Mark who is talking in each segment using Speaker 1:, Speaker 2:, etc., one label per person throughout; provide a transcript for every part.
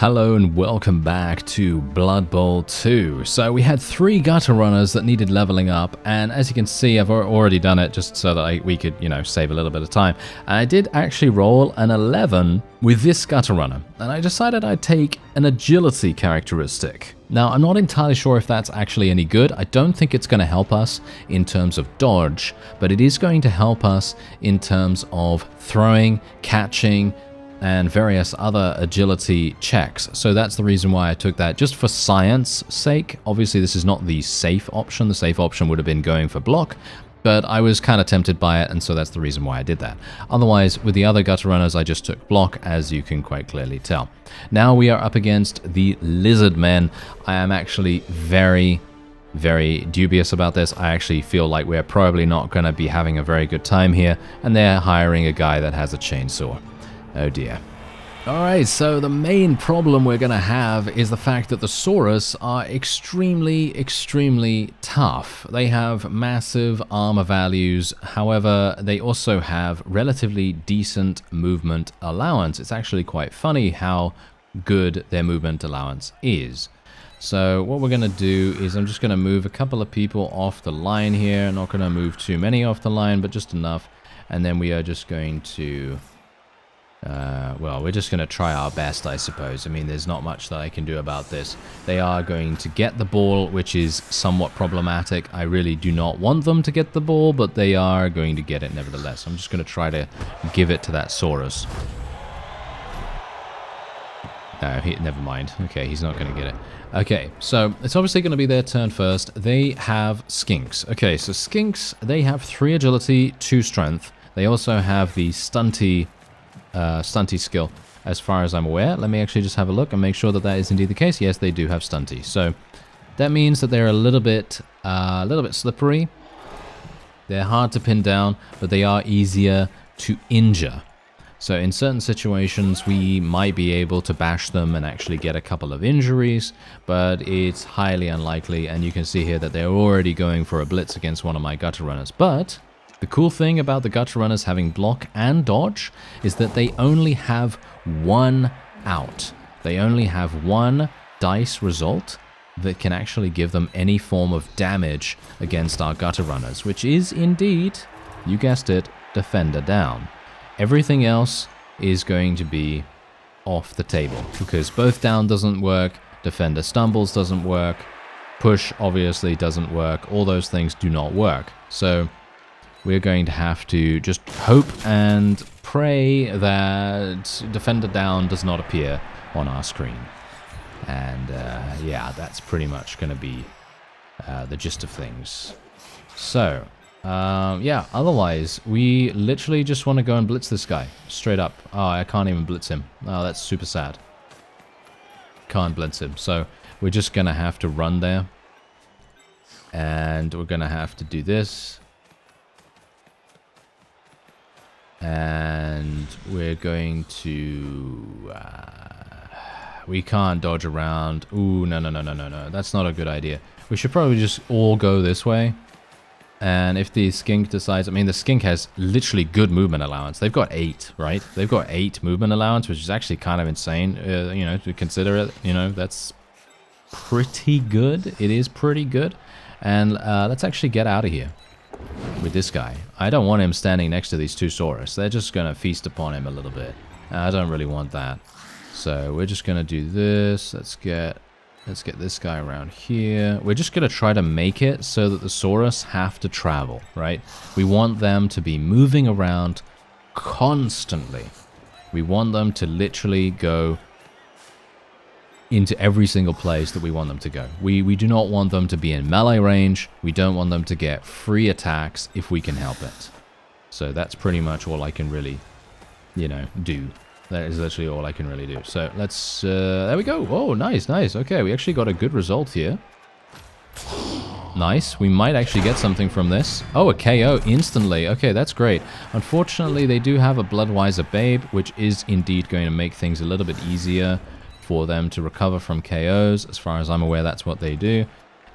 Speaker 1: Hello and welcome back to Blood Bowl 2. So we had 3 gutter runners that needed leveling up, and as you can see I've already done it just so that we could, save a little bit of time. I did actually roll an 11 with this gutter runner, and I decided I'd take an agility characteristic. Now I'm not entirely sure if that's actually any good. I don't think it's going to help us in terms of dodge, but it is going to help us in terms of throwing, catching, and various other agility checks. So that's the reason why I took that, just for science sake. Obviously this is not the safe option. The safe option would have been going for block, but I was kind of tempted by it, and so that's the reason why I did that. Otherwise, with the other gutter runners, I just took block, as you can quite clearly tell. Now we are up against the Lizardmen. I am actually very dubious about this. I actually feel like we're probably not going to be having a very good time here, and they're hiring a guy that has a chainsaw. Oh dear. Alright, so the main problem we're going to have is the fact that the Saurus are extremely tough. They have massive armor values, however, they also have relatively decent movement allowance. It's actually quite funny how good their movement allowance is. So what we're going to do is I'm just going to move a couple of people off the line here. I'm not going to move too many off the line, but just enough. And then we are just going to... well, we're just going to try our best, I suppose. I mean, there's not much that I can do about this. They are going to get the ball, which is somewhat problematic. I really do not want them to get the ball, but they are going to get it nevertheless. I'm just going to try to give it to that Saurus. No, never mind. Okay, he's not going to get it. Okay, so it's obviously going to be their turn first. They have Skinks. Okay, so Skinks, they have 3 agility, 2 strength. They also have the stunty skill, as far as I'm aware. Let me actually just have a look and make sure that that is indeed the case. Yes, they do have stunty. So that means that they're a little bit slippery. They're hard to pin down, but they are easier to injure. So in certain situations, we might be able to bash them and actually get a couple of injuries, but it's highly unlikely. And you can see here that they're already going for a blitz against one of my gutter runners. But the cool thing about the gutter runners having block and dodge is that they only have 1 out. They only have 1 dice result that can actually give them any form of damage against our gutter runners, which is indeed, you guessed it, defender down. Everything else is going to be off the table because both down doesn't work, defender stumbles doesn't work, push obviously doesn't work, all those things do not work. So we're going to have to just hope and pray that defender down does not appear on our screen. And yeah, that's pretty much going to be the gist of things. So, yeah, otherwise, we literally just want to go and blitz this guy. Straight up. Oh, I can't even blitz him. Oh, that's super sad. Can't blitz him. So, we're just going to have to run there. And we're going to have to do this. And we're going to... we can't dodge around. Ooh, no. That's not a good idea. We should probably just all go this way. And if the skink decides... I mean, the skink has literally good movement allowance. They've got 8, right? They've got 8 movement allowance, which is actually kind of insane, to consider it. That's pretty good. It is pretty good. And let's actually get out of here with this guy. I don't want him standing next to these 2 Saurus. They're just going to feast upon him a little bit. I don't really want that. So we're just going to do this. Let's get this guy around here. We're just going to try to make it so that the Saurus have to travel, right? We want them to be moving around constantly. We want them to literally go into every single place that we want them to go. We do not want them to be in melee range. We don't want them to get free attacks if we can help it. So that's pretty much all I can really, do. That is literally all I can really do. So let's, there we go. Oh, nice. Okay, we actually got a good result here. Nice. We might actually get something from this. Oh, a KO instantly. Okay, that's great. Unfortunately, they do have a Bloodwiser Babe, which is indeed going to make things a little bit easier for them to recover from KOs. As far as I'm aware, that's what they do.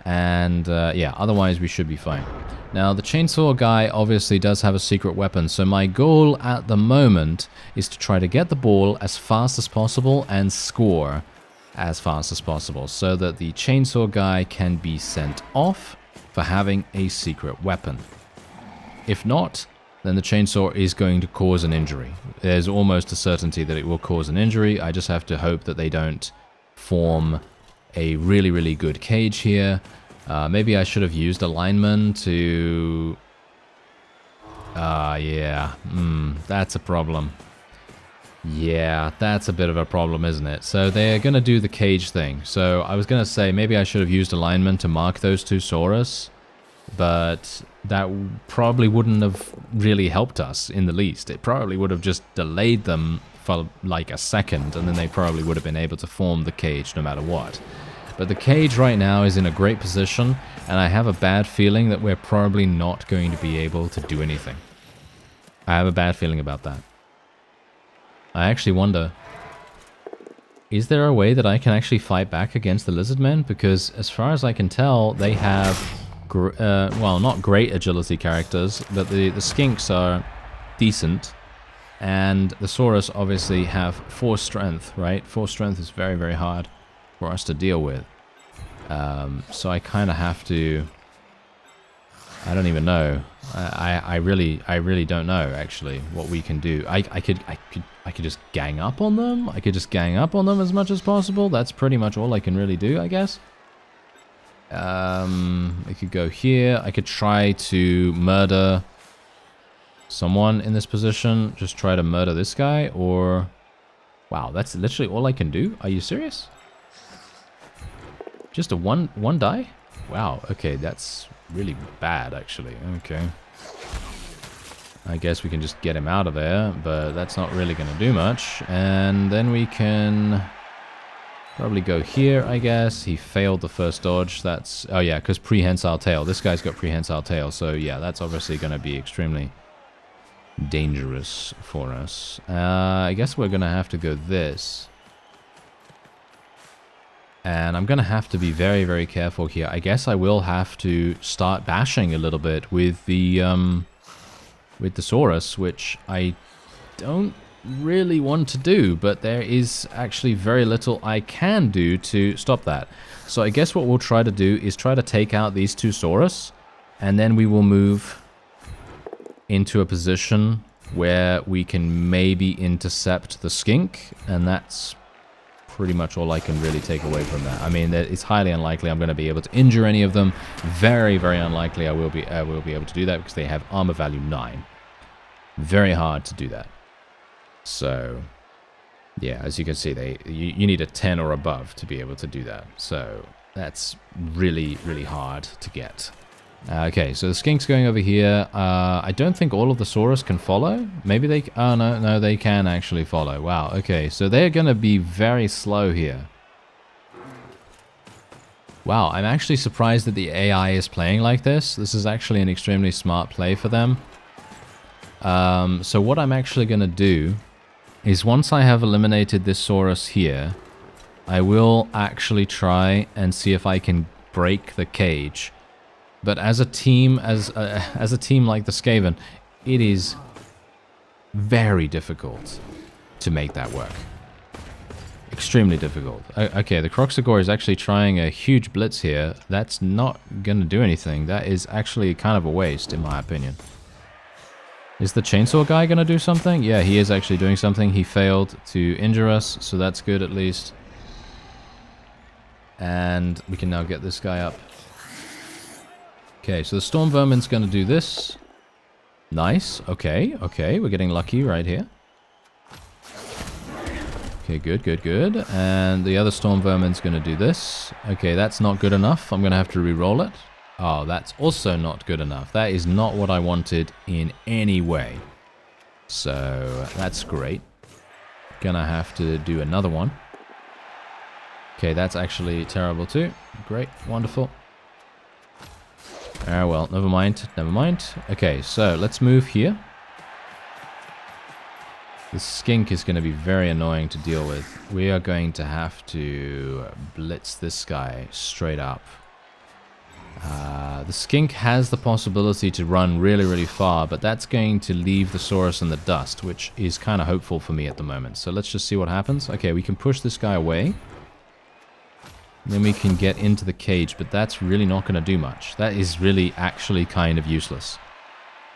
Speaker 1: And yeah, otherwise we should be fine. Now, the chainsaw guy obviously does have a secret weapon, so my goal at the moment is to try to get the ball as fast as possible and score as fast as possible so that the chainsaw guy can be sent off for having a secret weapon. If not, then the chainsaw is going to cause an injury. There's almost a certainty that it will cause an injury. I just have to hope that they don't form a really, really good cage here. Maybe I should have used a lineman to... yeah. That's a problem. Yeah, that's a bit of a problem, isn't it? So they're going to do the cage thing. So I was going to say maybe I should have used a lineman to mark those two Saurus, but that probably wouldn't have really helped us in the least. It probably would have just delayed them for like a second, and then they probably would have been able to form the cage no matter what. But the cage right now is in a great position, and I have a bad feeling that we're probably not going to be able to do anything. I have a bad feeling about that. I actually wonder, is there a way that I can actually fight back against the Lizardmen? Because as far as I can tell, they have, well, not great agility characters, but the skinks are decent. And the Saurus obviously have 4 strength, right? 4 strength is very, very hard for us to deal with. So I kind of have to... I don't even know. I really don't know actually what we can do. I could just gang up on them. I could just gang up on them as much as possible. That's pretty much all I can really do, I guess. I could go here. I could try to murder someone in this position. Just try to murder this guy, or... Wow, that's literally all I can do? Are you serious? Just a one die? Wow, okay, that's really bad, actually. Okay. I guess we can just get him out of there, but that's not really going to do much. And then we can probably go here, I guess. He failed the first dodge. That's... Oh, yeah, because prehensile tail. This guy's got prehensile tail, so yeah, that's obviously going to be extremely dangerous for us. I guess we're going to have to go this. And I'm going to have to be very, very careful here. I guess I will have to start bashing a little bit with the Saurus, which I don't really want to do, but there is actually very little I can do to stop that. So I guess what we'll try to do is try to take out these 2 Saurus, and then we will move into a position where we can maybe intercept the skink, and that's pretty much all I can really take away from that. I mean, it's highly unlikely I'm going to be able to injure any of them. Very, very unlikely I will be able to do that because they have armor value 9. Very hard to do that. So, yeah, as you can see, you need a 10 or above to be able to do that. So that's really, really hard to get. Okay, so the skink's going over here. I don't think all of the Saurus can follow. Maybe they... Oh, no, they can actually follow. Wow, okay. So they're going to be very slow here. Wow, I'm actually surprised that the AI is playing like this. This is actually an extremely smart play for them. So what I'm actually going to do is once I have eliminated this Saurus here, I will actually try and see if I can break the cage. But as a team, as a team like the SKAVEN, it is very difficult to make that work. Extremely difficult. Okay, the Croxagore is actually trying a huge blitz here. That's not going to do anything. That is actually kind of a waste, in my opinion. Is the chainsaw guy going to do something? Yeah, he is actually doing something. He failed to injure us, so that's good at least. And we can now get this guy up. Okay, so the Storm Vermin's going to do this. Nice. Okay, we're getting lucky right here. Okay, good. And the other Storm Vermin's going to do this. Okay, that's not good enough. I'm going to have to re-roll it. Oh, that's also not good enough. That is not what I wanted in any way. So, that's great. Gonna have to do another one. Okay, that's actually terrible too. Great, wonderful. Well, never mind. Okay, so let's move here. The skink is going to be very annoying to deal with. We are going to have to blitz this guy straight up. The skink has the possibility to run really, really far, but that's going to leave the Saurus in the dust, which is kind of hopeful for me at the moment. So let's just see what happens. Okay, we can push this guy away. Then we can get into the cage, but that's really not going to do much. That is really actually kind of useless,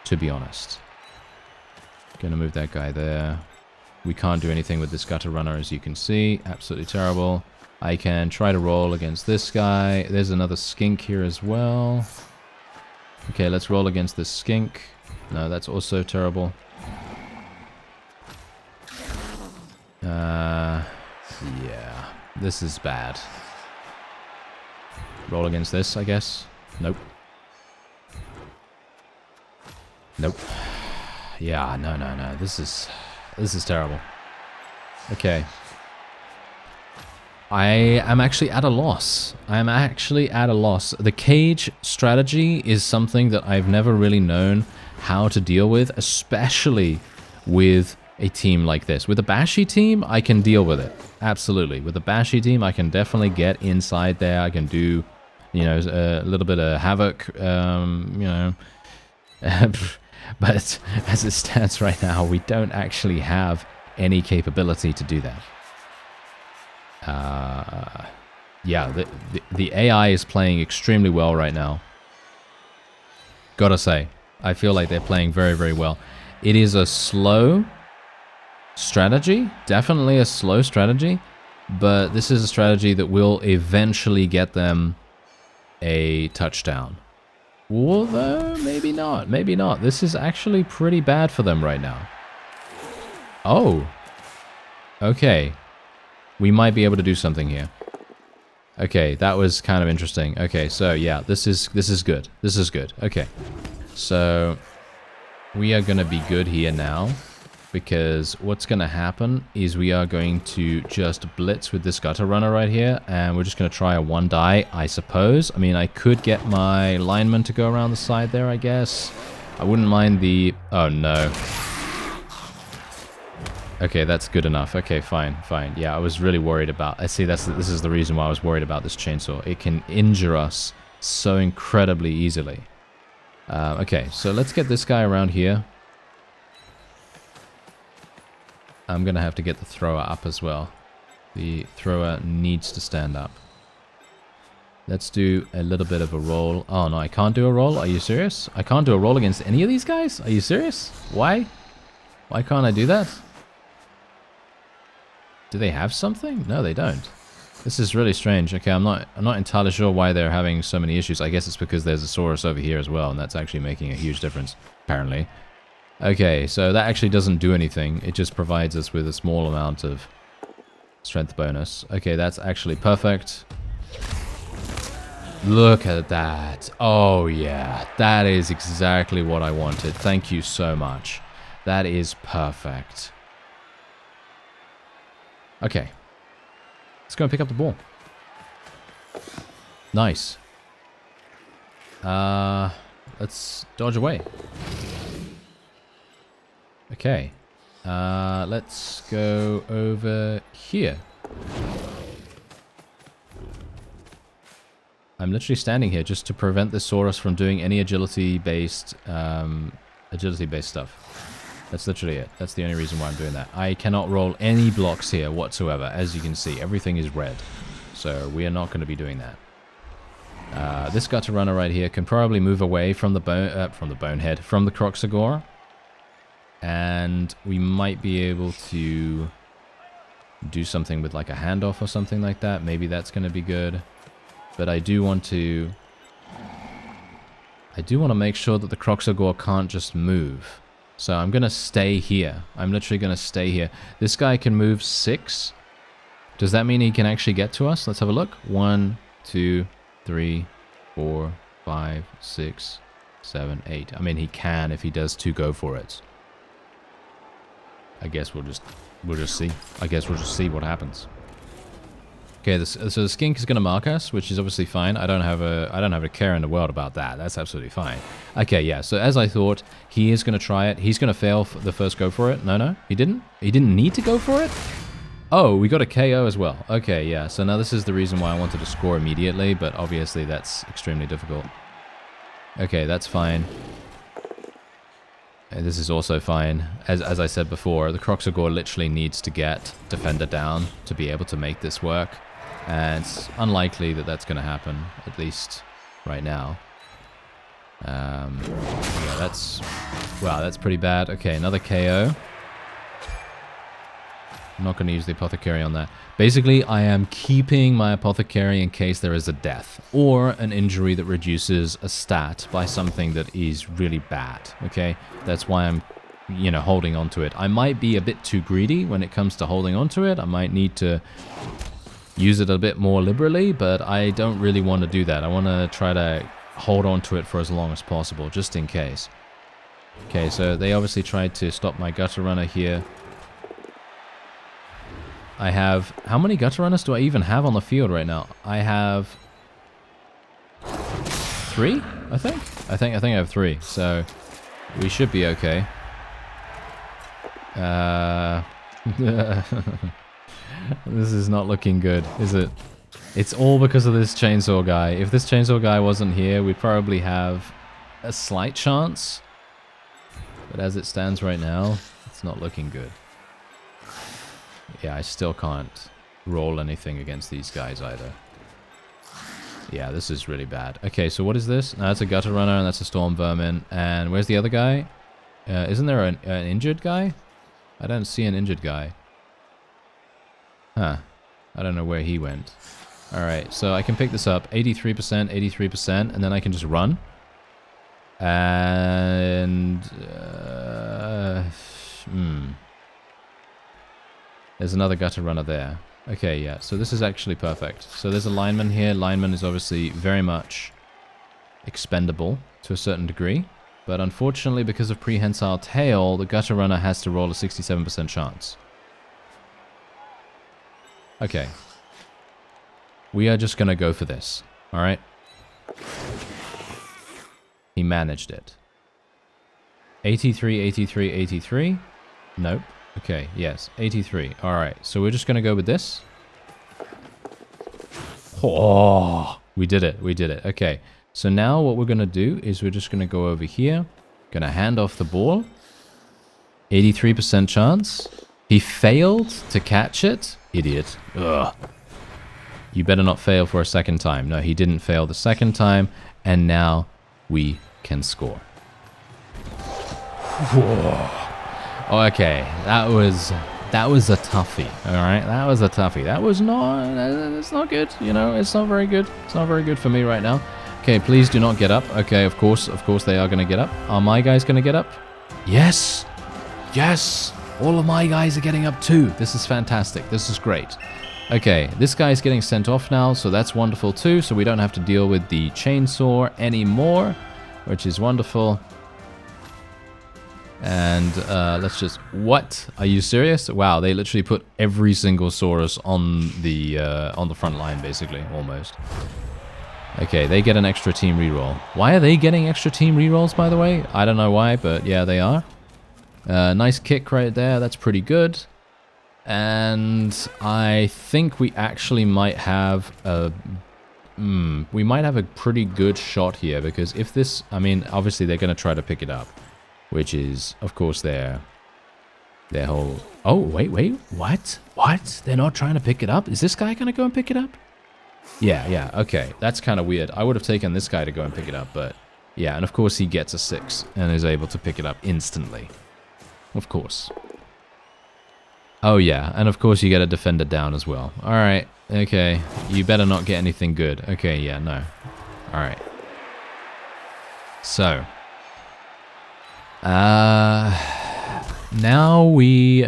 Speaker 1: to be honest. Gonna move that guy there. We can't do anything with this gutter runner, as you can see. Absolutely terrible. I can try to roll against this guy. There's another skink here as well. Okay, let's roll against this skink. No, that's also terrible. Yeah, this is bad. Roll against this, I guess. Nope. Nope. Yeah, no. This is terrible. Okay. I am actually at a loss. The cage strategy is something that I've never really known how to deal with, especially with a team like this. With a bashy team, I can deal with it. Absolutely. With a bashy team, I can definitely get inside there. I can do, you know, a little bit of havoc, you know. But as it stands right now, we don't actually have any capability to do that. Yeah, the AI is playing extremely well right now. Gotta say, I feel like they're playing very, very well. It is a slow strategy, definitely a slow strategy, but this is a strategy that will eventually get them a touchdown. Although, maybe not, maybe not. This is actually pretty bad for them right now. Oh. Okay. We might be able to do something here. Okay, that was kind of interesting. Okay, so yeah, this is good. This is good. Okay. So we are going to be good here now, because what's going to happen is we are going to just blitz with this gutter runner right here, and we're just going to try a one die, I suppose. I mean, I could get my lineman to go around the side there, I guess. I wouldn't mind the... Oh, no. Okay, that's good enough. Okay, fine. Yeah, I was really worried about... I see, this is the reason why I was worried about this chainsaw. It can injure us so incredibly easily. Okay, so let's get this guy around here. I'm going to have to get the thrower up as well. The thrower needs to stand up. Let's do a little bit of a roll. Oh, no, I can't do a roll? Are you serious? I can't do a roll against any of these guys? Are you serious? Why? Why can't I do that? Do they have something? No, they don't. This is really strange. Okay, I'm not entirely sure why they're having so many issues. I guess it's because there's a Saurus over here as well, and that's actually making a huge difference, apparently. Okay, so that actually doesn't do anything. It just provides us with a small amount of strength bonus. Okay, that's actually perfect. Look at that. Oh, yeah. That is exactly what I wanted. Thank you so much. That is perfect. Okay. Let's go and pick up the ball. Nice. Let's dodge away. Okay. Let's go over here. I'm literally standing here just to prevent the Saurus from doing any agility-based stuff. That's literally it. That's the only reason why I'm doing that. I cannot roll any blocks here whatsoever. As you can see, everything is red. So we are not going to be doing that. This gutter runner right here can probably move away from the bonehead, from the Croxagore. And we might be able to do something with like a handoff or something like that. Maybe that's going to be good. But I do want to make sure that the Croxagore can't just move. So I'm going to stay here. I'm literally going to stay here. This guy can move 6. Does that mean he can actually get to us? Let's have a look. 1, 2, 3, 4, 5, 6, 7, 8. I mean, he can if he does 2 go for it. I guess we'll just see. I guess we'll just see what happens. Okay, so the skink is going to mark us, which is obviously fine. I don't have a care in the world about that. That's absolutely fine. Okay, yeah. So as I thought, he is going to try it. He's going to fail the first go for it. No, he didn't. He didn't need to go for it. Oh, we got a KO as well. Okay, yeah. So now this is the reason why I wanted to score immediately, but obviously that's extremely difficult. Okay, that's fine. And this is also fine. As I said before, the Croxagore literally needs to get Defender down to be able to make this work. And it's unlikely that that's going to happen, at least right now. Yeah, wow, that's pretty bad. Okay, another KO. I'm not going to use the apothecary on that. Basically, I am keeping my apothecary in case there is a death or an injury that reduces a stat by something that is really bad. Okay, that's why I'm, you know, holding on to it. I might be a bit too greedy when it comes to holding on to it. I might need to use it a bit more liberally, but I don't really want to do that. I want to try to hold on to it for as long as possible, just in case. Okay, so they obviously tried to stop my gutter runner here. I have... How many gutter runners do I even have on the field right now? I have... 3, I think? I think I have 3, so we should be okay. This is not looking good, is it? It's all because of this chainsaw guy. If this chainsaw guy wasn't here, we'd probably have a slight chance. But as it stands right now, it's not looking good. Yeah, I still can't roll anything against these guys either. Yeah, this is really bad. Okay, so what is this? No, that's a gutter runner and that's a storm vermin. And where's the other guy? Isn't there an injured guy? I don't see an injured guy. Huh. I don't know where he went. Alright, so I can pick this up. 83%, 83%, and then I can just run. And... There's another gutter runner there. Okay, yeah, so this is actually perfect. So there's a lineman here. Lineman is obviously very much expendable to a certain degree. But unfortunately, because of prehensile tail, the gutter runner has to roll a 67% chance. Okay. We are just going to go for this. Alright? He managed it. 83, 83, 83. Nope. Okay, yes. 83. Alright, so we're just going to go with this. Oh, we did it. We did it. Okay. So now what we're going to do is we're just going to go over here. Going to hand off the ball. 83% chance. He failed to catch it. Idiot. Ugh. You better not fail for a second time. No, he didn't fail the second time. And now we can score. Whoa. Okay, that was a toughie. All right, that was a toughie. That was not. It's not good. You know, it's not very good. It's not very good for me right now. Okay, please do not get up. Okay, of course they are going to get up. Are my guys going to get up? Yes, yes. All of my guys are getting up too. This is fantastic. This is great. Okay, this guy's getting sent off now, so that's wonderful too. So we don't have to deal with the chainsaw anymore, which is wonderful. And let's just... What? Are you serious? Wow, they literally put every single Saurus on the front line, basically, almost. Okay, they get an extra team reroll. Why are they getting extra team rerolls, by the way? I don't know why, but yeah, they are. Nice kick right there. That's pretty good. And I think we actually might have a... we might have a pretty good shot here, because if this... I mean, obviously they're going to try to pick it up. Which is, of course, their whole... Oh, wait, what? What? They're not trying to pick it up? Is this guy going to go and pick it up? Yeah, okay. That's kind of weird. I would have taken this guy to go and pick it up, but... Yeah, and of course he gets a 6 and is able to pick it up instantly. Of course. Oh, yeah, and of course you get a defender down as well. Alright, okay. You better not get anything good. Okay, yeah, no. Alright. So... now we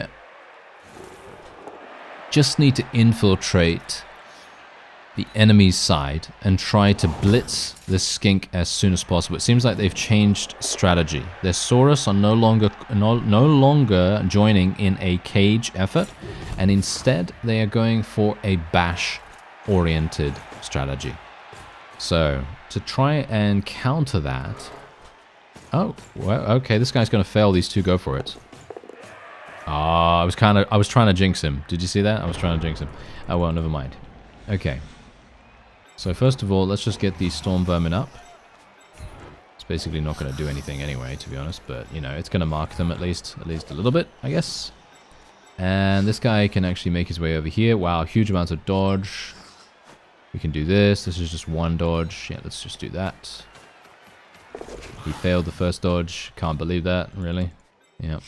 Speaker 1: just need to infiltrate the enemy's side and try to blitz this skink as soon as possible. It seems like they've changed strategy. Their Saurus are no longer joining in a cage effort, and instead they are going for a bash-oriented strategy. So to try and counter that... Oh, well, okay, this guy's going to fail these two. Go for it. Ah, I was trying to jinx him. Did you see that? I was trying to jinx him. Oh, well, never mind. Okay. So first of all, let's just get these storm vermin up. It's basically not going to do anything anyway, to be honest, but, you know, it's going to mark them at least a little bit, I guess. And this guy can actually make his way over here. Wow, huge amounts of dodge. We can do this. This is just one dodge. Yeah, let's just do that. He failed the first dodge. Can't believe that, really. Yeah.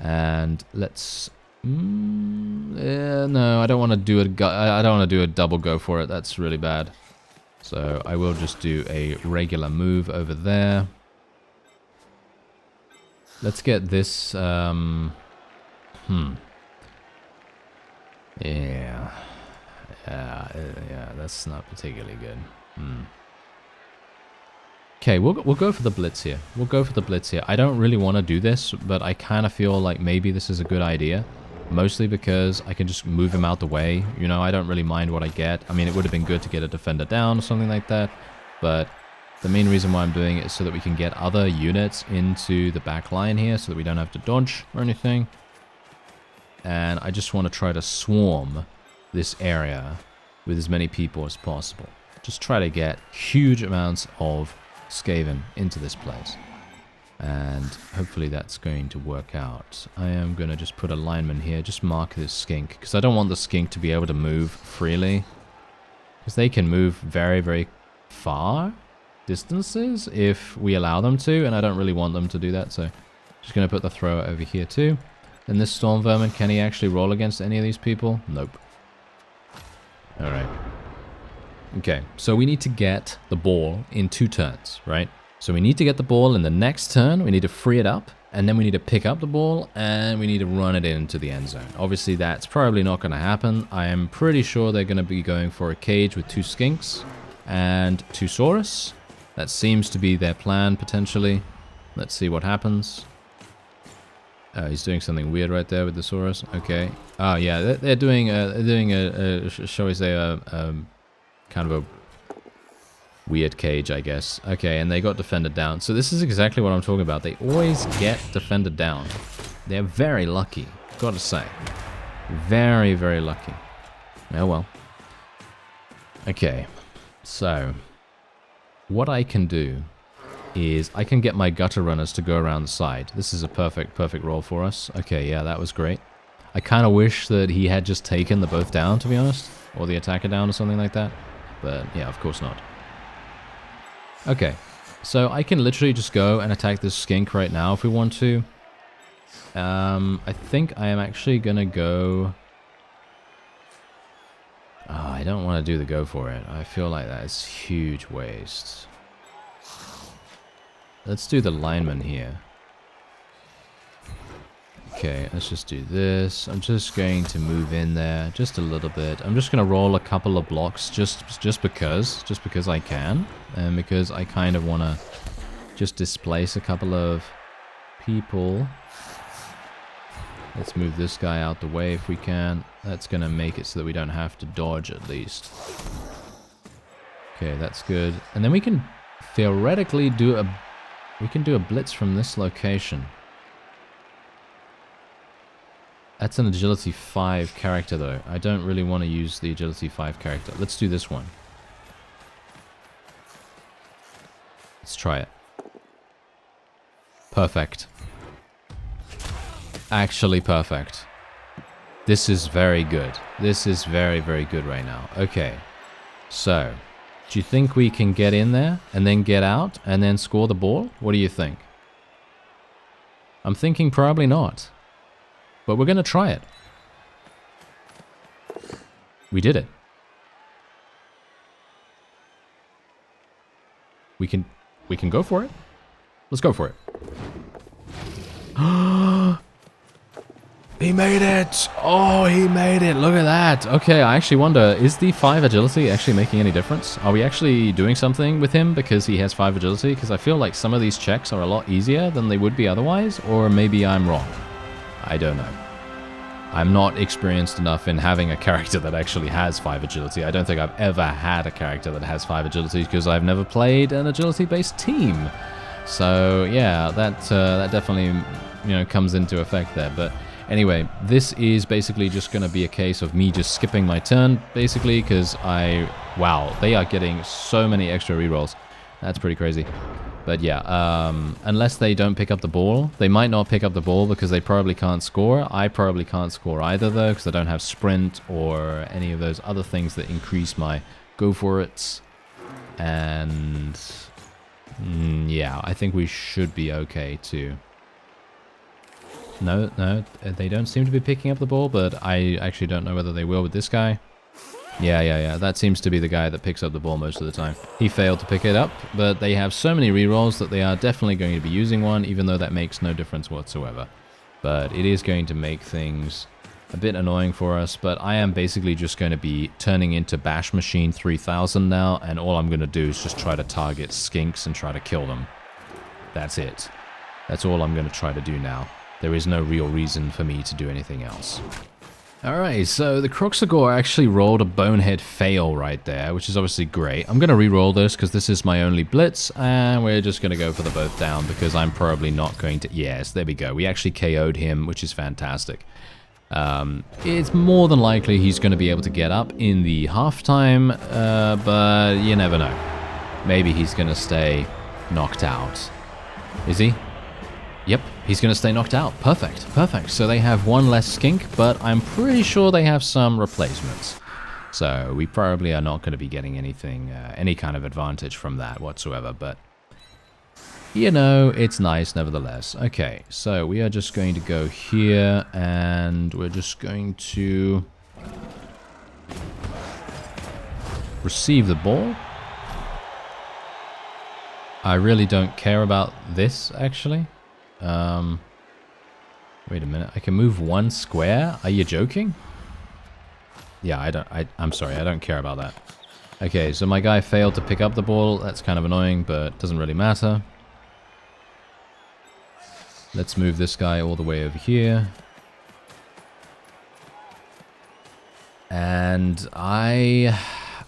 Speaker 1: And let's... no, I don't want to do I don't want to do a double go for it. That's really bad. So I will just do a regular move over there. Let's get this... Yeah. Yeah, that's not particularly good. Okay, we'll go for the blitz here. We'll go for the blitz here. I don't really want to do this, but I kind of feel like maybe this is a good idea. Mostly because I can just move him out the way. You know, I don't really mind what I get. I mean, it would have been good to get a defender down or something like that. But the main reason why I'm doing it is so that we can get other units into the back line here so that we don't have to dodge or anything. And I just want to try to swarm this area with as many people as possible. Just try to get huge amounts of SKAVEN into this place. And hopefully that's going to work out. I am going to just put a lineman here. Just mark this skink. Because I don't want the skink to be able to move freely. Because they can move very, very far distances if we allow them to. And I don't really want them to do that. So just going to put the thrower over here too. And this storm vermin, can he actually roll against any of these people? Nope. Alright. Okay, so we need to get the ball in 2 turns, right? So we need to get the ball in the next turn, we need to free it up, and then we need to pick up the ball, and we need to run it into the end zone. Obviously, that's probably not going to happen. I am pretty sure they're going to be going for a cage with 2 skinks and 2 saurus. That seems to be their plan, potentially. Let's see what happens. He's doing something weird right there with the saurus. Okay. Oh, yeah, they're doing shall we say, kind of a weird cage, I guess. Okay, and they got defended down. So this is exactly what I'm talking about. They always get defended down. They're very lucky, gotta say. Very, very lucky. Oh, well. Okay, so what I can do is I can get my gutter runners to go around the side. This is a perfect roll for us. Okay, yeah, that was great. I kind of wish that he had just taken the both down, to be honest. Or the attacker down or something like that. But, yeah, of course not. Okay, so I can literally just go and attack this skink right now if we want to. I think I am actually going to go... Oh, I don't want to do the go for it. I feel like that is huge waste. Let's do the lineman here. Okay, let's just do this. I'm just going to move in there just a little bit. I'm just going to roll a couple of blocks just because I can. And because I kind of want to just displace a couple of people. Let's move this guy out the way if we can. That's going to make it so that we don't have to dodge at least. Okay, that's good. And then we can theoretically do a... We can do a blitz from this location. That's an agility 5 character though. I don't really want to use the agility 5 character. Let's do this one. Let's try it. Perfect. Actually perfect. This is very good. This is very, very good right now. Okay. So... do you think we can get in there and then get out and then score the ball? What do you think? I'm thinking probably not. But we're going to try it. We did it. We can go for it. Let's go for it. He made it! Oh, he made it! Look at that! Okay, I actually wonder, is the 5 agility actually making any difference? Are we actually doing something with him because he has 5 agility? Because I feel like some of these checks are a lot easier than they would be otherwise, or maybe I'm wrong. I don't know. I'm not experienced enough in having a character that actually has 5 agility. I don't think I've ever had a character that has 5 agility because I've never played an agility-based team. So, yeah, that definitely, you know, comes into effect there, but... Anyway, this is basically just going to be a case of me just skipping my turn, basically, because wow, they are getting so many extra rerolls. That's pretty crazy. But yeah, unless they don't pick up the ball, they might not pick up the ball because they probably can't score. I probably can't score either, though, because I don't have sprint or any of those other things that increase my Go for it. And yeah, I think we should be okay too. No, they don't seem to be picking up the ball, but I actually don't know whether they will with this guy. Yeah, that seems to be the guy that picks up the ball most of the time. He failed to pick it up, but they have so many rerolls that they are definitely going to be using one, even though that makes no difference whatsoever. But it is going to make things a bit annoying for us, but I am basically just going to be turning into Bash Machine 3000 now, and all I'm going to do is just try to target skinks and try to kill them. That's it. That's all I'm going to try to do now. There is no real reason for me to do anything else. Alright, so the Kroxagor actually rolled a bonehead fail right there, which is obviously great. I'm going to re-roll this because this is my only blitz, and we're just going to go for the both down because I'm probably not going to... Yes, there we go. We actually KO'd him, which is fantastic. It's more than likely he's going to be able to get up in the halftime, but you never know. Maybe he's going to stay knocked out. Is he? Yep, he's going to stay knocked out. Perfect, perfect. So they have one less skink, but I'm pretty sure they have some replacements. So we probably are not going to be getting anything, any kind of advantage from that whatsoever, but you know, it's nice nevertheless. Okay, so we are just going to go here, and we're just going to receive the ball. I really don't care about this, actually. Wait a minute, I can move one square? Are you joking? Yeah, I'm sorry, I don't care about that. Okay, so my guy failed to pick up the ball. That's kind of annoying, but doesn't really matter. Let's move this guy all the way over here. And I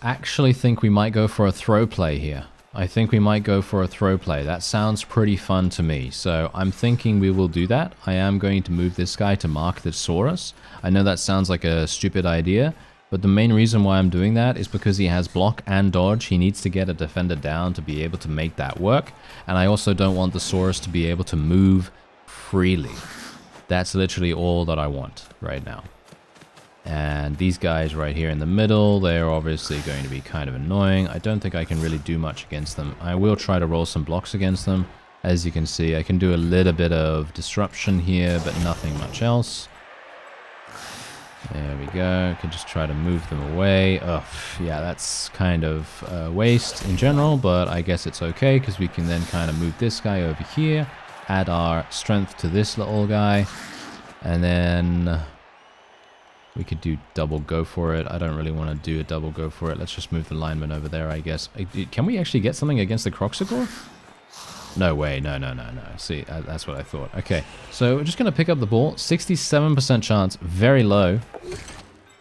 Speaker 1: actually think we might go for a throw play here. I think we might go for a throw play. That sounds pretty fun to me. So I'm thinking we will do that. I am going to move this guy to mark the Saurus. I know that sounds like a stupid idea, but the main reason why I'm doing that is because he has block and dodge. He needs to get a defender down to be able to make that work. And I also don't want the Saurus to be able to move freely. That's literally all that I want right now. And these guys right here in the middle, they're obviously going to be kind of annoying. I don't think I can really do much against them. I will try to roll some blocks against them. As you can see, I can do a little bit of disruption here, but nothing much else. There we go. I can just try to move them away. Ugh, yeah, that's kind of a waste in general, but I guess it's okay because we can then kind of move this guy over here, add our strength to this little guy, and then we could do double go for it. I don't really want to do a double go for it. Let's just move the lineman over there, I guess. Can we actually get something against the Kroxagor? No way. No. See, that's what I thought. Okay, so we're just going to pick up the ball. 67% chance. Very low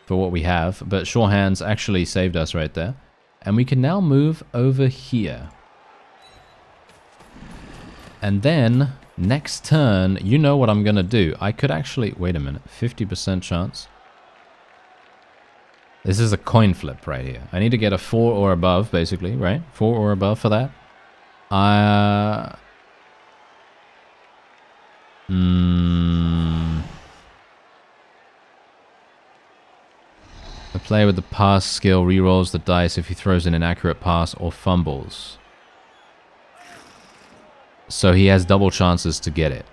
Speaker 1: for what we have. But Sure Hands actually saved us right there. And we can now move over here. And then, next turn, you know what I'm going to do. I could actually... Wait a minute. 50% chance. This is a coin flip right here. I need to get a 4 or above, basically, right? 4 or above for that. I The player with the pass skill rerolls the dice if he throws an inaccurate pass or fumbles. So he has double chances to get it.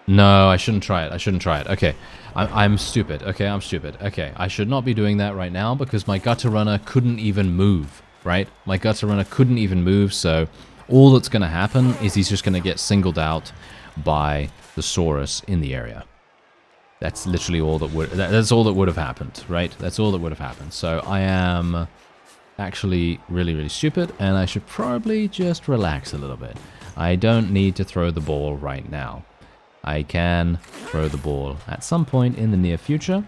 Speaker 1: No, I shouldn't try it. I shouldn't try it. Okay. I'm stupid. Okay, I'm stupid. Okay, I should not be doing that right now because my gutter runner couldn't even move, right? My gutter runner couldn't even move, so all that's going to happen is he's just going to get singled out by the Saurus in the area. That's literally all that would... That's all that would have happened, right? That's all that would have happened. So I am actually really, really stupid, and I should probably just relax a little bit. I don't need to throw the ball right now. I can throw the ball at some point in the near future.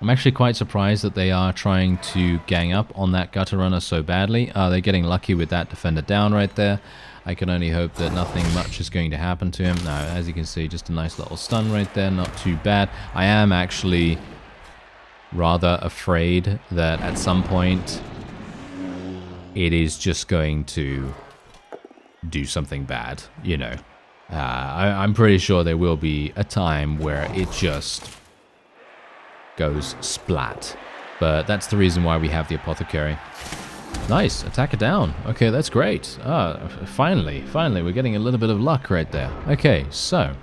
Speaker 1: I'm actually quite surprised that they are trying to gang up on that gutter runner so badly. They're getting lucky with that defender down right there. I can only hope that nothing much is going to happen to him. Now, as you can see, just a nice little stun right there. Not too bad. I am actually rather afraid that at some point it is just going to do something bad, you know. I'm pretty sure there will be a time where it just goes splat. But that's the reason why we have the apothecary. Nice, attack it down. Okay, that's great. Finally, we're getting a little bit of luck right there. Okay, so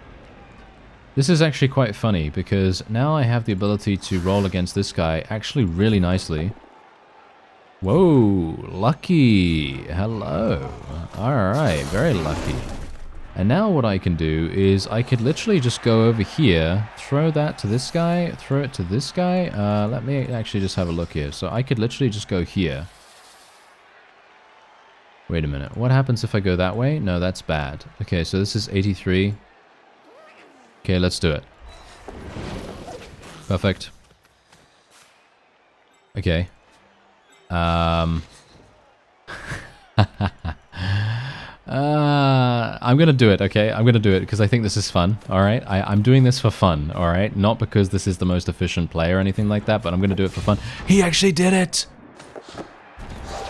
Speaker 1: this is actually quite funny because now I have the ability to roll against this guy actually really nicely. Whoa, lucky. Hello. Alright, very lucky. And now what I can do is I could literally just go over here, throw that to this guy, throw it to this guy. Let me actually just have a look here. So I could literally just go here. Wait a minute. What happens if I go that way? No, that's bad. Okay, so this is 83. Okay, let's do it. Perfect. Okay. I'm gonna do it, okay? I'm gonna do it because I think this is fun, alright? I'm doing this for fun, alright? Not because this is the most efficient play or anything like that, but I'm gonna do it for fun. He actually did it!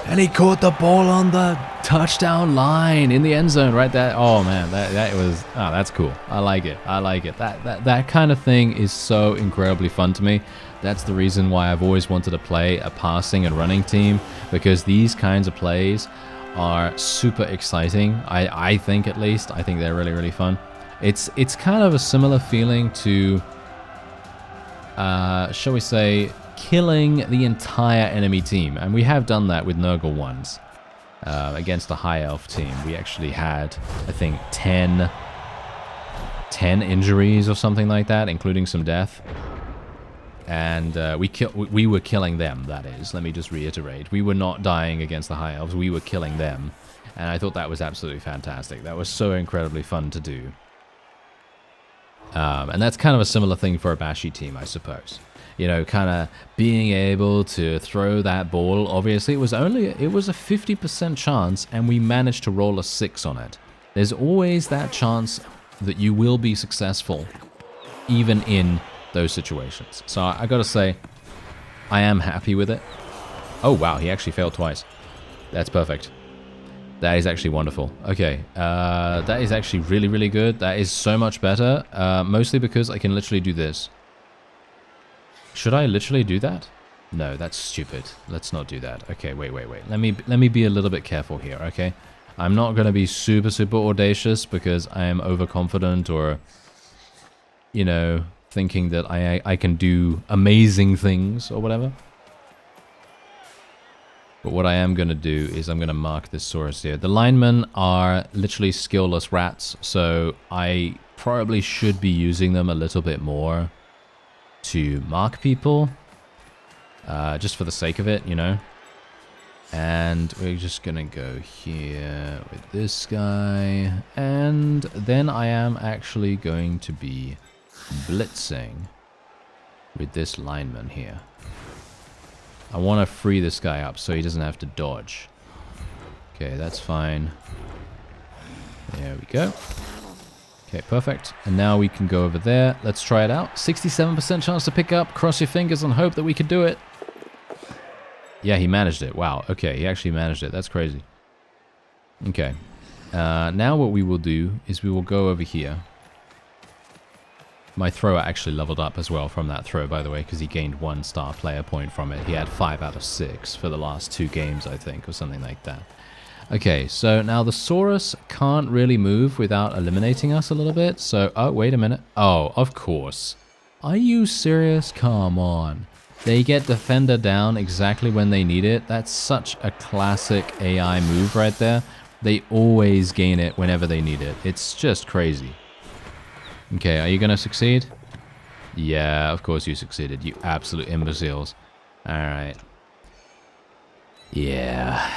Speaker 1: And he caught the ball on the touchdown line in the end zone right there. Oh man, that was, oh, that's cool. I like it. I like it. That kind of thing is so incredibly fun to me. That's the reason why I've always wanted to play a passing and running team, because these kinds of plays are super exciting. I think, at least. I think they're really, really fun. It's kind of a similar feeling to, shall we say, killing the entire enemy team. And we have done that with Nurgle once. Against a High Elf team. We actually had, I think, 10 injuries or something like that, including some death. And we were killing them, that is. Let me just reiterate. We were not dying against the High Elves. We were killing them. And I thought that was absolutely fantastic. That was so incredibly fun to do. And that's kind of a similar thing for a Bashi team, I suppose. You know, kind of being able to throw that ball. Obviously, it was a 50% chance, and we managed to roll a 6 on it. There's always that chance that you will be successful, even in those situations. So I gotta say, I am happy with it. Oh wow, he actually failed twice. That's perfect. That is actually wonderful. Okay, that is actually really, really good. That is so much better, mostly because I can literally do this. Should I literally do that? No, that's stupid. Let's not do that. Okay, wait. Let me be a little bit careful here, okay? I'm not going to be super, super audacious because I am overconfident or, you know, thinking that I can do amazing things or whatever. But what I am going to do is I'm going to mark this Saurus here. The linemen are literally skillless rats, so I probably should be using them a little bit more to mark people, just for the sake of it, you know. And we're just gonna go here with this guy, and then I am actually going to be blitzing with this lineman here. I want to free this guy up so he doesn't have to dodge. Okay, that's fine. There we go. Okay, perfect. And now we can go over there. Let's try it out. 67% chance to pick up. Cross your fingers and hope that we can do it. Yeah, he managed it. Wow. Okay, he actually managed it. That's crazy. Okay. Now what we will do is we will go over here. My thrower actually leveled up as well from that throw, by the way, because he gained 1 star player point from it. He had 5 out of 6 for the last 2 games, I think, or something like that. Okay, so now the Saurus can't really move without eliminating us a little bit. So, oh, wait a minute. Oh, of course. Are you serious? Come on. They get Defender down exactly when they need it. That's such a classic AI move right there. They always gain it whenever they need it. It's just crazy. Okay, are you going to succeed? Yeah, of course you succeeded, you absolute imbeciles. Alright. Yeah.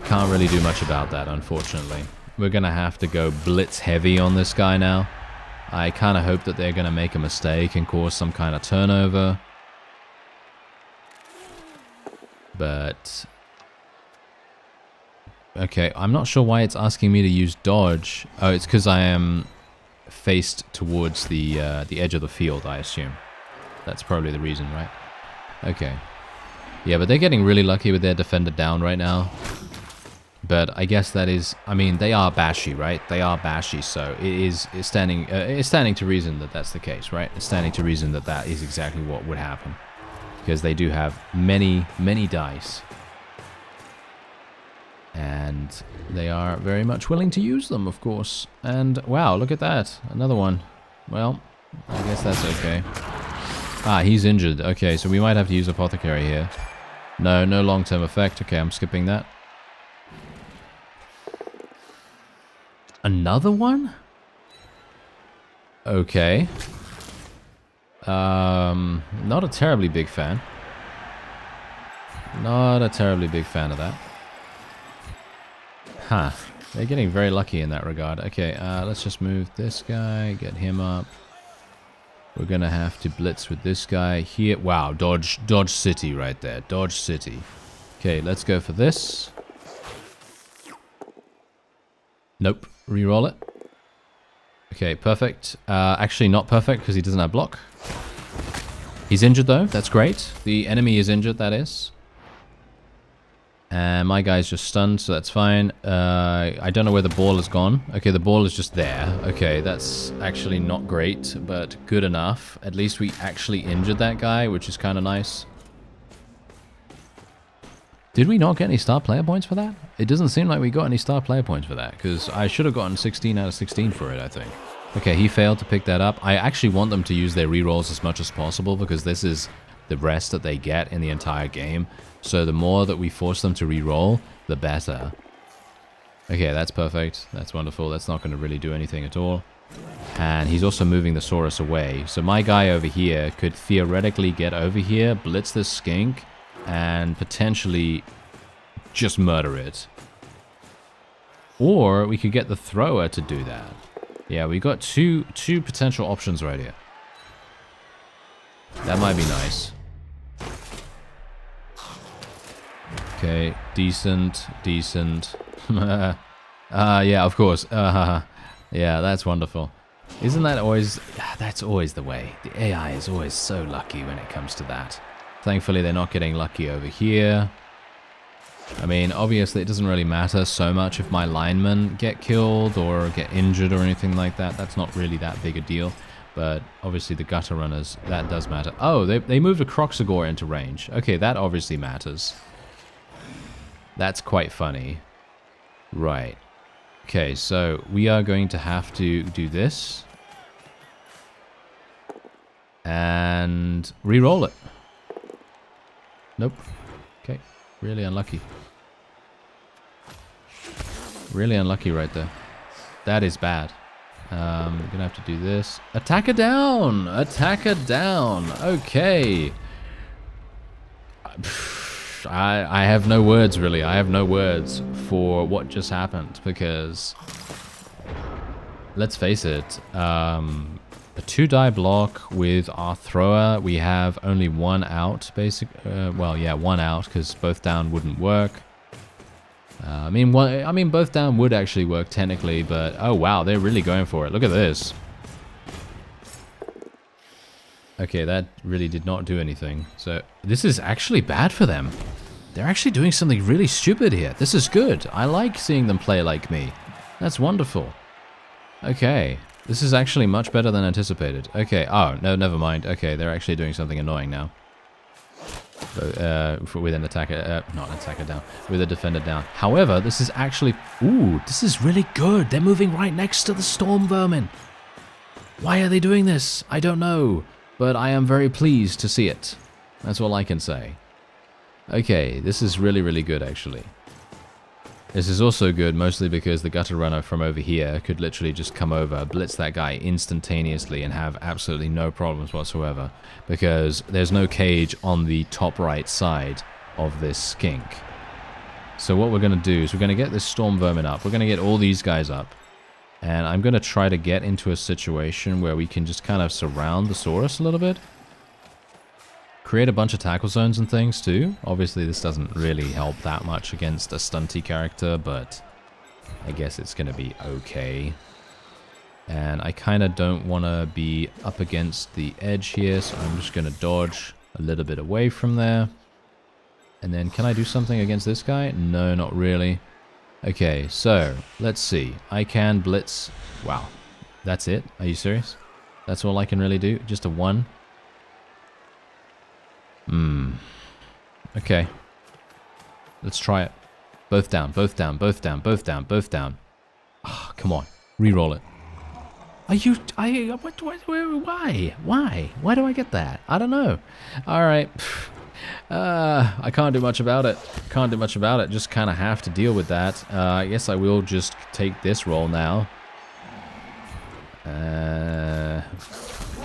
Speaker 1: Can't really do much about that, unfortunately. We're going to have to go blitz heavy on this guy now. I kind of hope that they're going to make a mistake and cause some kind of turnover. But... okay, I'm not sure why it's asking me to use dodge. Oh, it's because I am faced towards the edge of the field, I assume. That's probably the reason, right? Okay. Yeah, but they're getting really lucky with their defender down right now. But I guess that is, I mean, they are Bashi, right? They are Bashi, so it's standing to reason that that's the case, right? It's standing to reason that that is exactly what would happen. because they do have many, many dice. And they are very much willing to use them, of course. And wow, look at that. Another one. Well, I guess that's okay. Ah, he's injured. Okay, so we might have to use Apothecary here. No, no long-term effect. Okay, I'm skipping that. Another one? Okay. Not a terribly big fan. Not a terribly big fan of that. Huh. They're getting very lucky in that regard. Okay, let's just move this guy, get him up. We're gonna have to blitz with this guy here. Wow, dodge city right there. Dodge city. Okay, let's go for this. Nope. Reroll it. Okay, perfect. Actually not perfect because he doesn't have block. He's injured though. That's great. The enemy is injured, that is. And my guy's just stunned, so that's fine. I don't know where the ball has gone. Okay, the ball is just there. Okay, that's actually not great, but good enough. At least we actually injured that guy, which is kind of nice. Did we not get any star player points for that? It doesn't seem like we got any star player points for that, because I should have gotten 16 out of 16 for it, I think. Okay, he failed to pick that up. I actually want them to use their rerolls as much as possible, because this is the rest that they get in the entire game. So the more that we force them to reroll, the better. Okay, that's perfect. That's wonderful. That's not going to really do anything at all. And he's also moving the Saurus away. So my guy over here could theoretically get over here, blitz this skink, and potentially just murder it. Or we could get the thrower to do that. Yeah, we got two potential options right here. That might be nice. Okay, decent. Yeah, of course. Yeah, that's wonderful. Isn't that always... That's always the way. The AI is always so lucky when it comes to that. Thankfully, they're not getting lucky over here. I mean, obviously, it doesn't really matter so much if my linemen get killed or get injured or anything like that. That's not really that big a deal. But obviously, the gutter runners, that does matter. Oh, they moved a Croxagore into range. Okay, that obviously matters. That's quite funny. Right. Okay, so we are going to have to do this. And re-roll it. Nope. Okay, really unlucky. Really unlucky right there. That is bad. We're gonna have to do this. Attacker down! Attacker down! Okay. I have no words, really. I have no words for what just happened, because... Let's face it. A 2-die block with our thrower. We have only one out, well, yeah, one out, because both down wouldn't work. I mean, both down would actually work technically, but oh wow, they're really going for it. Look at this. Okay, that really did not do anything. So this is actually bad for them. They're actually doing something really stupid here. This is good. I like seeing them play like me. That's wonderful. Okay, this is actually much better than anticipated. Okay, oh, no, never mind. Okay, they're actually doing something annoying now. With an attacker, not an attacker down, with a defender down. However, this is actually, ooh, this is really good. They're moving right next to the storm vermin. Why are they doing this? I don't know, but I am very pleased to see it. That's all I can say. Okay, this is really, really good, actually. This is also good, mostly because the gutter runner from over here could literally just come over, blitz that guy instantaneously, and have absolutely no problems whatsoever, because there's no cage on the top right side of this skink. So what we're going to do is we're going to get this storm vermin up. We're going to get all these guys up, and I'm going to try to get into a situation where we can just kind of surround the Saurus a little bit. Create a bunch of tackle zones and things too. Obviously this doesn't really help that much against a stunty character, but I guess it's going to be okay. And I kind of don't want to be up against the edge here, so I'm just going to dodge a little bit away from there. And then can I do something against this guy? No, not really. Okay, so let's see. I can blitz. Wow, that's it? Are you serious? That's all I can really do? Just a 1? Okay. Let's try it. Both down, both down, both down, both down, both down. Oh, come on. Reroll it. Are you... Why? Why do I get that? I don't know. Alright. I can't do much about it. Can't do much about it. Just kind of have to deal with that. I guess I will just take this roll now.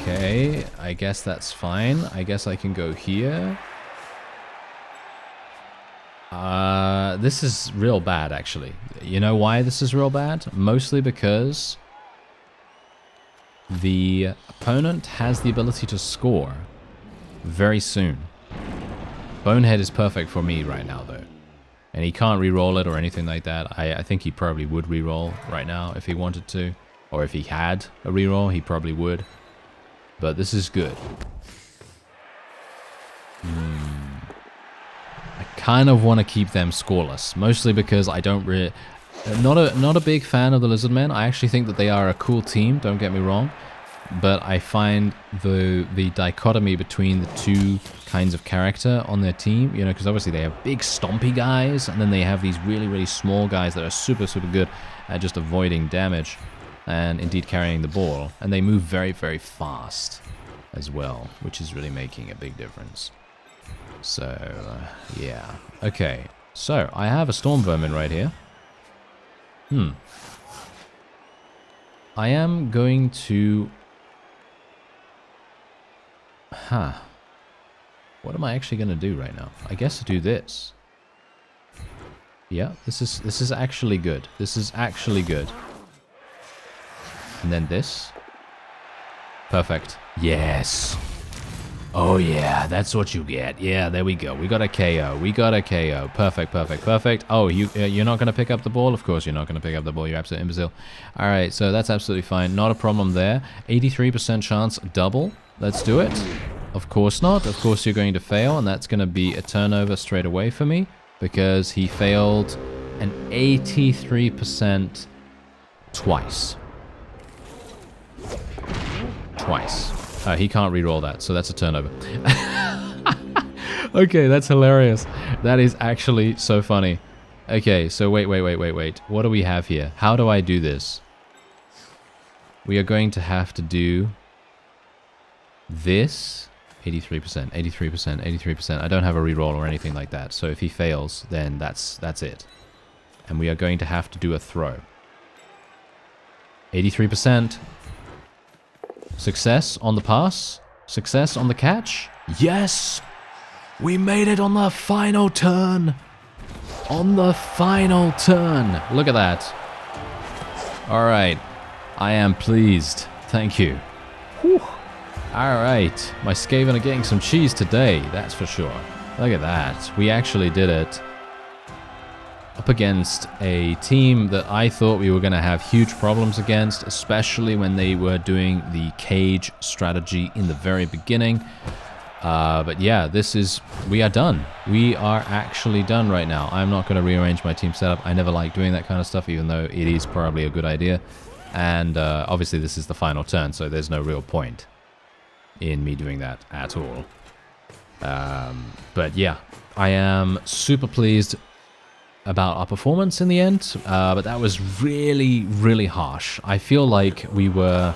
Speaker 1: Okay. I guess that's fine. I guess I can go here. This is real bad, actually. You know why this is real bad? Mostly because the opponent has the ability to score very soon. Bonehead is perfect for me right now, though. And he can't re-roll it or anything like that. I think he probably would re-roll right now if he wanted to. Or if he had a re-roll, he probably would. But this is good. I kind of want to keep them scoreless. Mostly because I don't really... Not a big fan of the Lizardmen. I actually think that they are a cool team, don't get me wrong. But I find the dichotomy between the two kinds of character on their team, you know, because obviously they have big stompy guys, and then they have these really, really small guys that are super, super good at just avoiding damage and indeed carrying the ball. And they move very, very fast as well, which is really making a big difference. So, yeah. Okay, so I have a Storm Vermin right here. I am going to... What am I actually going to do right now? I guess to do this. Yeah, this is actually good. This is actually good. And then this. Perfect. Yes. Oh yeah, that's what you get. Yeah, there we go. We got a KO. We got a KO. Perfect, perfect, perfect. Oh, you're not going to pick up the ball? Of course you're not going to pick up the ball. You're absolute imbecile. All right, so that's absolutely fine. Not a problem there. 83% chance double. Let's do it. Of course not. Of course you're going to fail, and that's going to be a turnover straight away for me because he failed an 83% twice. Twice. He can't re-roll that, so that's a turnover. Okay, that's hilarious. That is actually so funny. Okay, so wait. What do we have here? How do I do this? We are going to have to do this. 83%, 83%, 83%. I don't have a re-roll or anything like that, so if he fails, then that's it. And we are going to have to do a throw. 83%. Success on the pass. Success on the catch. Yes! We made it on the final turn. On the final turn. Look at that. Alright. I am pleased. Thank you. Whew. Alright. My SKAVEN are getting some cheese today. That's for sure. Look at that. We actually did it. Up against a team that I thought we were going to have huge problems against, especially when they were doing the cage strategy in the very beginning. But yeah, we are done. We are actually done right now. I'm not going to rearrange my team setup. I never like doing that kind of stuff, even though it is probably a good idea. And obviously this is the final turn, so there's no real point in me doing that at all. But yeah, I am super pleased about our performance in the end, but that was really, really harsh. I feel like we were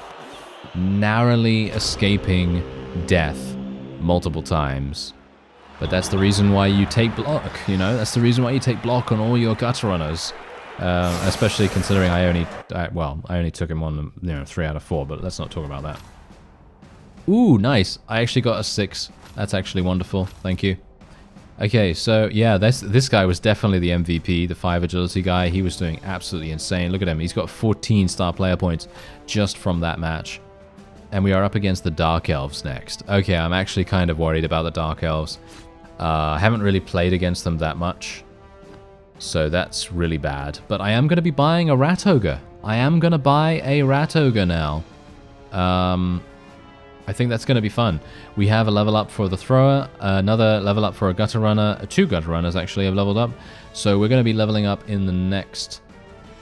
Speaker 1: narrowly escaping death multiple times, but that's the reason why you take block, you know? That's the reason why you take block on all your gutter runners, especially considering I only took him on, 3 out of 4, but let's not talk about that. Ooh, nice. I actually got a 6. That's actually wonderful. Thank you. Okay, so yeah, this guy was definitely the MVP, the 5 agility guy. He was doing absolutely insane. Look at him. He's got 14 star player points just from that match. And we are up against the Dark Elves next. Okay, I'm actually kind of worried about the Dark Elves. I haven't really played against them that much, so that's really bad. But I am going to be buying a Rat Ogre. I am going to buy a Rat Ogre now. I think that's going to be fun. We have a level up for the thrower, another level up for a gutter runner. 2 gutter runners actually have leveled up. So we're going to be leveling up in the next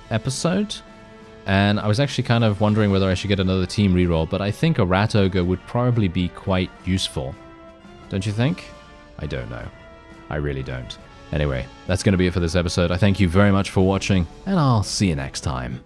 Speaker 1: episode. And I was actually kind of wondering whether I should get another team reroll, but I think a Rat Ogre would probably be quite useful. Don't you think? I don't know. I really don't. Anyway, that's going to be it for this episode. I thank you very much for watching, and I'll see you next time.